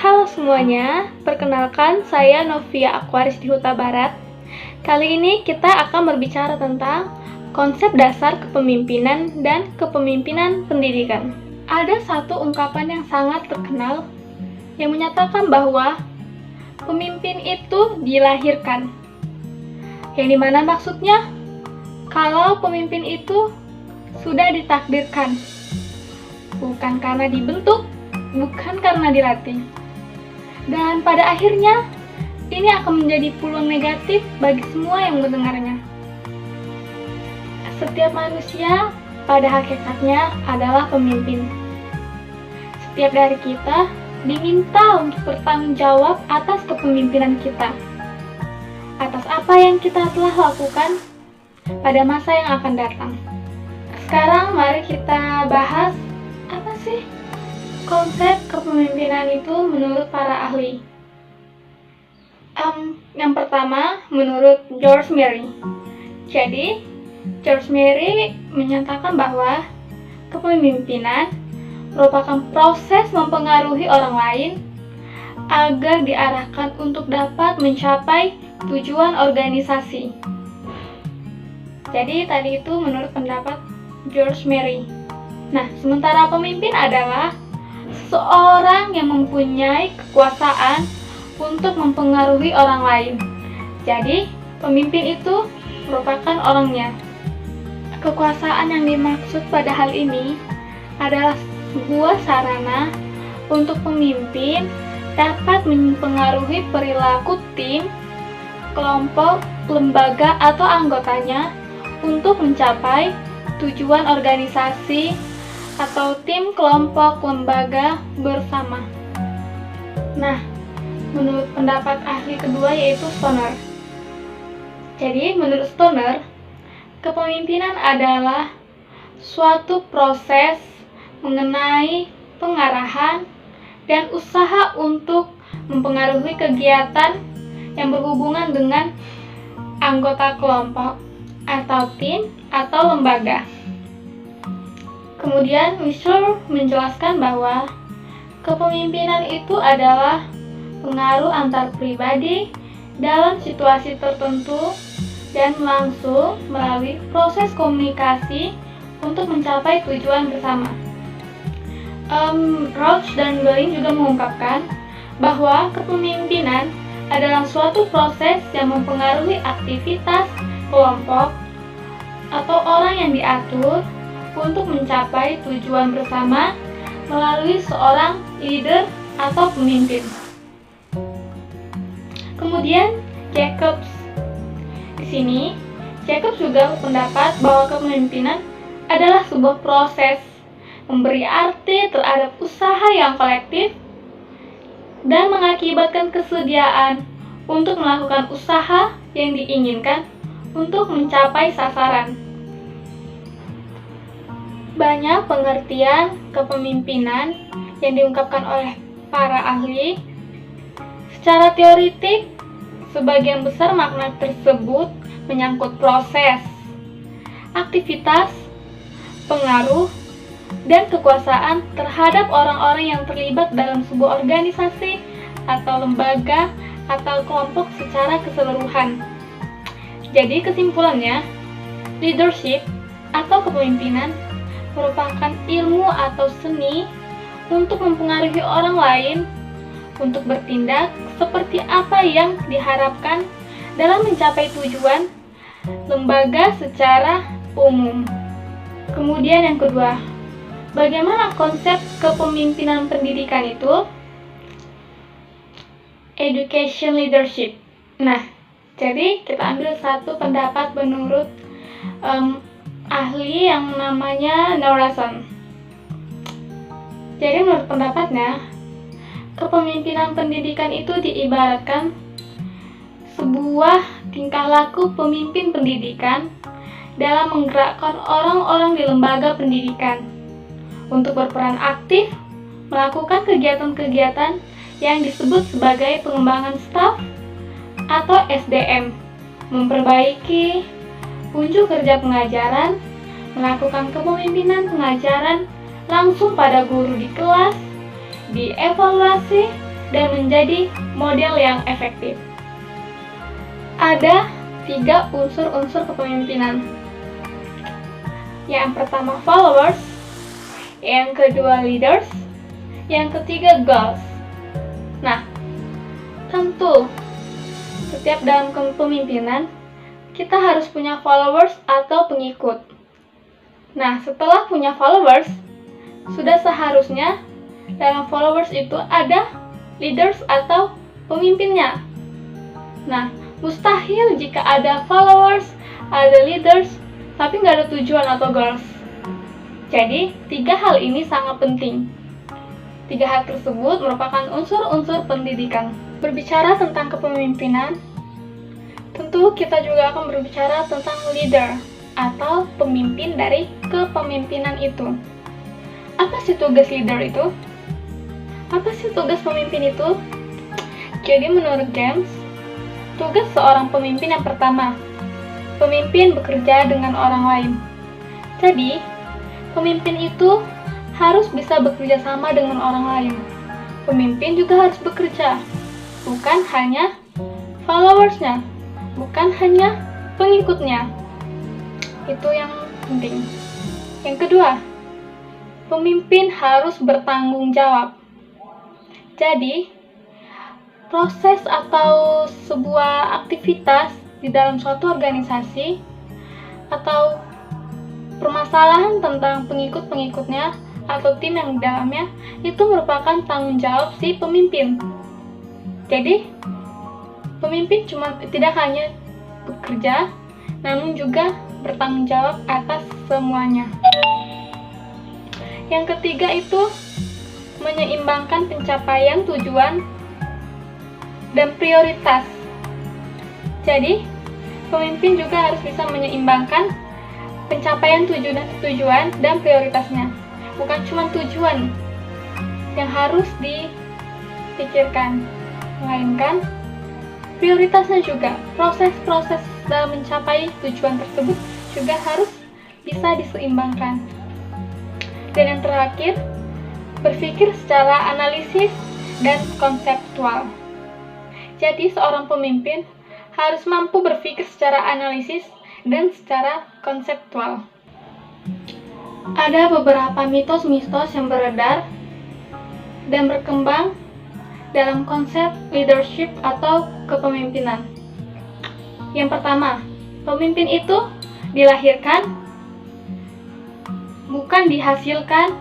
Halo semuanya, perkenalkan saya Novia Aquaris di Huta Barat. Kali ini kita akan berbicara tentang konsep dasar kepemimpinan dan kepemimpinan pendidikan. Ada satu ungkapan yang sangat terkenal yang menyatakan bahwa pemimpin itu dilahirkan. Yang dimana maksudnya, kalau pemimpin itu sudah ditakdirkan, bukan karena dibentuk, bukan karena dilatih. Dan pada akhirnya, ini akan menjadi peluang negatif bagi semua yang mendengarnya. Setiap manusia pada hakikatnya adalah pemimpin. Setiap dari kita diminta untuk bertanggung jawab atas kepemimpinan kita, atas apa yang kita telah lakukan pada masa yang akan datang. Sekarang mari kita bahas apa sih konsep kepemimpinan itu menurut para ahli. Yang pertama, menurut George Mary. Jadi, George Mary menyatakan bahwa kepemimpinan merupakan proses mempengaruhi orang lain agar diarahkan untuk dapat mencapai tujuan organisasi. Jadi, tadi itu menurut pendapat George Mary. Nah, sementara pemimpin adalah seseorang yang mempunyai kekuasaan untuk mempengaruhi orang lain. Jadi, pemimpin itu merupakan orangnya. Kekuasaan yang dimaksud pada hal ini adalah sebuah sarana untuk pemimpin dapat mempengaruhi perilaku tim, kelompok, lembaga, atau anggotanya untuk mencapai tujuan organisasi atau tim, kelompok, lembaga bersama. Nah, menurut pendapat ahli kedua yaitu Stoner. Jadi, menurut Stoner, kepemimpinan adalah suatu proses mengenai pengarahan dan usaha untuk mempengaruhi kegiatan yang berhubungan dengan anggota kelompok atau tim atau lembaga. Kemudian Michel menjelaskan bahwa kepemimpinan itu adalah pengaruh antar pribadi dalam situasi tertentu dan langsung melalui proses komunikasi untuk mencapai tujuan bersama. Roach dan Goring juga mengungkapkan bahwa kepemimpinan adalah suatu proses yang mempengaruhi aktivitas kelompok atau orang yang diatur untuk mencapai tujuan bersama melalui seorang leader atau pemimpin. Kemudian Jacobs. Di sini Jacobs juga berpendapat bahwa kepemimpinan adalah sebuah proses memberi arti terhadap usaha yang kolektif dan mengakibatkan kesediaan untuk melakukan usaha yang diinginkan untuk mencapai sasaran. Banyak pengertian kepemimpinan yang diungkapkan oleh para ahli. Secara teoritik, sebagian besar makna tersebut menyangkut proses, aktivitas, pengaruh, dan kekuasaan terhadap orang-orang yang terlibat dalam sebuah organisasi atau lembaga atau kelompok secara keseluruhan. Jadi kesimpulannya, leadership atau kepemimpinan merupakan ilmu atau seni untuk mempengaruhi orang lain untuk bertindak seperti apa yang diharapkan dalam mencapai tujuan lembaga secara umum. Kemudian yang kedua, bagaimana konsep kepemimpinan pendidikan itu? Education leadership. Nah, jadi kita ambil satu pendapat menurut ahli yang namanya Norason. Jadi menurut pendapatnya, kepemimpinan pendidikan itu diibaratkan sebuah tingkah laku pemimpin pendidikan dalam menggerakkan orang-orang di lembaga pendidikan untuk berperan aktif melakukan kegiatan-kegiatan yang disebut sebagai pengembangan staf atau SDM, memperbaiki unjuk kerja pengajaran, melakukan kepemimpinan pengajaran langsung pada guru di kelas, dievaluasi, dan menjadi model yang efektif. Ada 3 unsur-unsur kepemimpinan. Yang pertama followers, yang kedua leaders, yang ketiga goals. Nah, tentu setiap dalam kepemimpinan kita harus punya followers atau pengikut. Nah, setelah punya followers, sudah seharusnya dalam followers itu ada leaders atau pemimpinnya. Nah, mustahil jika ada followers, ada leaders, tapi nggak ada tujuan atau goals. Jadi, 3 hal ini sangat penting. 3 hal tersebut merupakan unsur-unsur pendidikan. Berbicara tentang kepemimpinan, tentu kita juga akan berbicara tentang leader atau pemimpin dari kepemimpinan itu. Apa sih tugas leader itu? Apa sih tugas pemimpin itu? Jadi menurut James, tugas seorang pemimpin yang pertama, pemimpin bekerja dengan orang lain. Jadi, pemimpin itu harus bisa bekerja sama dengan orang lain. Pemimpin juga harus bekerja, bukan hanya followersnya, bukan hanya pengikutnya. Itu yang penting. Yang kedua, pemimpin harus bertanggung jawab. Jadi, proses atau sebuah aktivitas di dalam suatu organisasi atau permasalahan tentang pengikut-pengikutnya atau tim yang di dalamnya itu merupakan tanggung jawab si pemimpin. Jadi, pemimpin tidak hanya bekerja, namun juga bertanggung jawab atas semuanya. Yang ketiga itu menyeimbangkan pencapaian tujuan dan prioritas. Jadi, pemimpin juga harus bisa menyeimbangkan pencapaian tujuan dan prioritasnya. Bukan cuma tujuan yang harus dipikirkan, melainkan prioritasnya juga. Proses-proses dalam mencapai tujuan tersebut juga harus bisa diseimbangkan. Dan yang terakhir, berpikir secara analisis dan konseptual. Jadi seorang pemimpin harus mampu berpikir secara analisis dan secara konseptual. Ada beberapa mitos-mitos yang beredar dan berkembang dalam konsep leadership atau kepemimpinan. Yang pertama, pemimpin itu dilahirkan, bukan dihasilkan,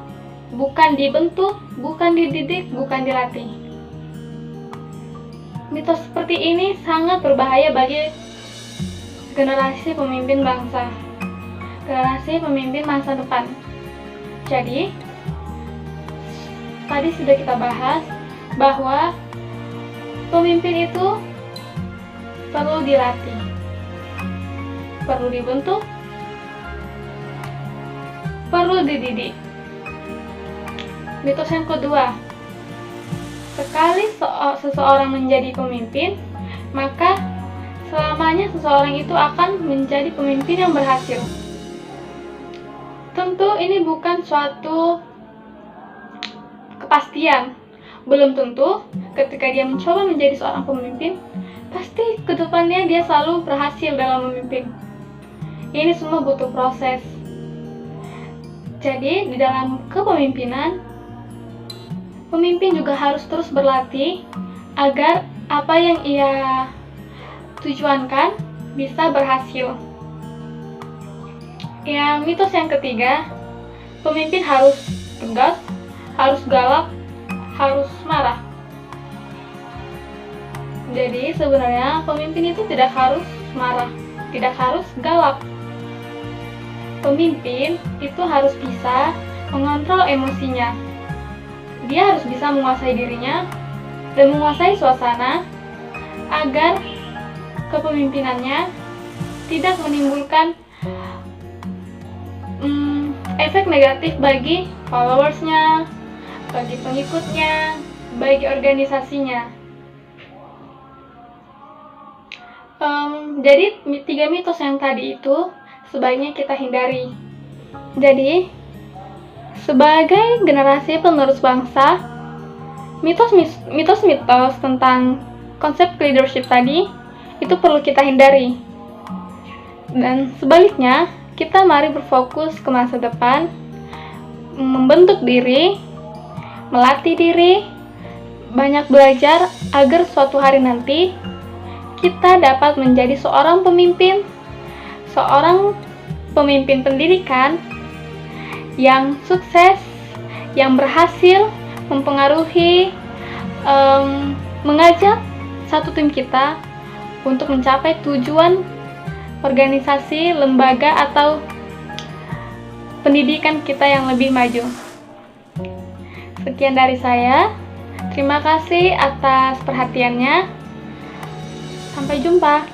bukan dibentuk, bukan dididik, bukan dilatih. Mitos seperti ini sangat berbahaya bagi generasi pemimpin bangsa, generasi pemimpin masa depan. Jadi, tadi sudah kita bahas bahwa pemimpin itu perlu dilatih, perlu dibentuk, perlu dididik. Mitos yang kedua, sekali seseorang menjadi pemimpin, maka selamanya seseorang itu akan menjadi pemimpin yang berhasil. Tentu ini bukan suatu kepastian. Belum tentu ketika dia mencoba menjadi seorang pemimpin, pasti ke depannya dia selalu berhasil dalam memimpin. Ini semua butuh proses. Jadi, di dalam kepemimpinan, pemimpin juga harus terus berlatih agar apa yang ia tujuankan bisa berhasil. Yang mitos yang ketiga, pemimpin harus tegas, harus galak, harus marah. Jadi sebenarnya pemimpin itu tidak harus marah, tidak harus galak. Pemimpin itu harus bisa mengontrol emosinya. Dia harus bisa menguasai dirinya dan menguasai suasana agar kepemimpinannya tidak menimbulkan efek negatif bagi followersnya, bagi pengikutnya, bagi organisasinya. Jadi 3 mitos yang tadi itu sebaiknya kita hindari. Jadi sebagai generasi penerus bangsa, mitos-mitos tentang konsep leadership tadi itu perlu kita hindari. Dan sebaliknya, kita mari berfokus ke masa depan, membentuk diri, melatih diri, banyak belajar agar suatu hari nanti kita dapat menjadi seorang pemimpin pendidikan yang sukses, yang berhasil mempengaruhi, mengajak satu tim kita untuk mencapai tujuan organisasi, lembaga, atau pendidikan kita yang lebih maju. Sekian dari saya. Terima kasih atas perhatiannya. Sampai jumpa.